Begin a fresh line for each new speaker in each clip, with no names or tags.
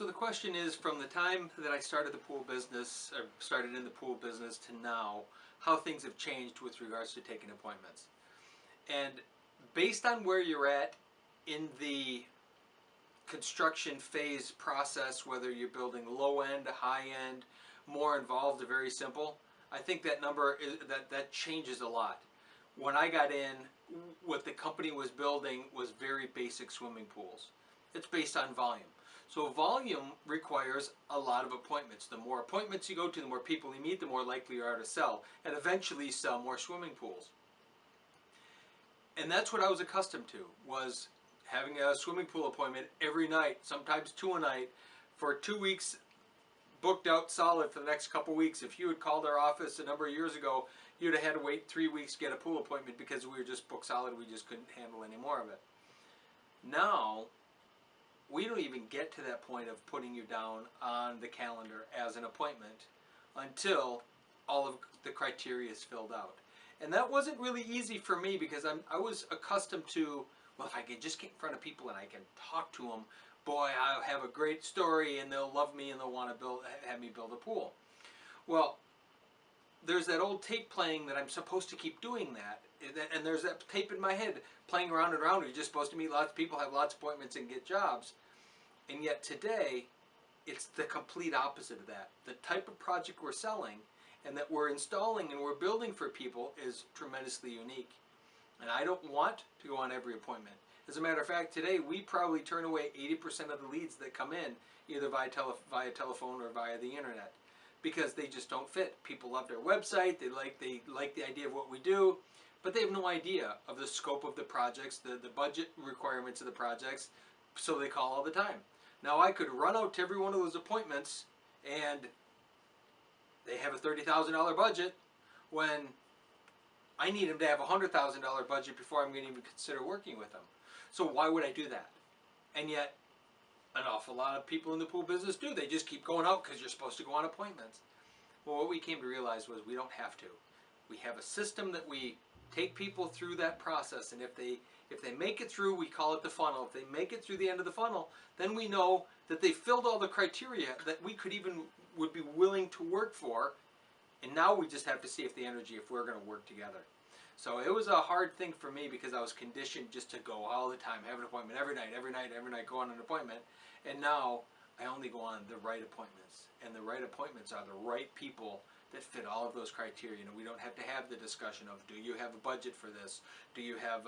So the question is, from the time that I started the pool business, or started in the pool business to now, how things have changed with regards to taking appointments. And based on where you're at in the construction phase process, whether you're building low end, high end, more involved, or very simple, I think that number is, that changes a lot. When I got in, what the company was building was very basic swimming pools. It's based on volume. So volume requires a lot of appointments. The more appointments you go to, the more people you meet, the more likely you are to sell, and eventually sell more swimming pools. And that's what I was accustomed to, was having a swimming pool appointment every night, sometimes 2 a night, for 2 weeks, booked out solid for the next couple weeks. If you had called our office a number of years ago, you'd have had to wait 3 weeks to get a pool appointment because we were just booked solid. We just couldn't handle any more of it. Now, we don't even get to that point of putting you down on the calendar as an appointment until all of the criteria is filled out. And that wasn't really easy for me because I was accustomed to, well, if I can just get in front of people and I can talk to them, boy, I'll have a great story and they'll love me and they'll want to have me build a pool. Well, there's that old tape playing that I'm supposed to keep doing that, and there's that tape in my head playing around and around. You're just supposed to meet lots of people, have lots of appointments, and get jobs. And yet today, it's the complete opposite of that. The type of project we're selling and that we're installing and we're building for people is tremendously unique. And I don't want to go on every appointment. As a matter of fact, today we probably turn away 80% of the leads that come in, either via telephone or via the internet, because they just don't fit. People love their website, they like the idea of what we do, but they have no idea of the scope of the projects, the budget requirements of the projects, so they call all the time. Now I could run out to every one of those appointments and they have a $30,000 budget when I need them to have a $100,000 budget before I'm going to even consider working with them. So why would I do that? And yet an awful lot of people in the pool business do. They just keep going out because you're supposed to go on appointments. Well, what we came to realize was we don't have to. We have a system that we take people through that process, and if they make it through, we call it the funnel. If they make it through the end of the funnel, then we know that they filled all the criteria that we would be willing to work for, and now we just have to see if we're going to work together. So it was a hard thing for me because I was conditioned just to go all the time, have an appointment every night, go on an appointment, and now I only go on the right appointments, and the right appointments are the right people that fit all of those criteria. And we don't have to have the discussion of, do you have a budget for this? Do you have,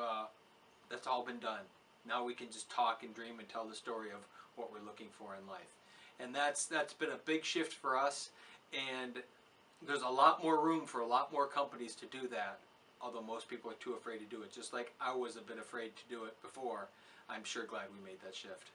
that's all been done. Now we can just talk and dream and tell the story of what we're looking for in life. And that's been a big shift for us, and there's a lot more room for a lot more companies to do that, although most people are too afraid to do it. Just like I was a bit afraid to do it before, I'm sure glad we made that shift.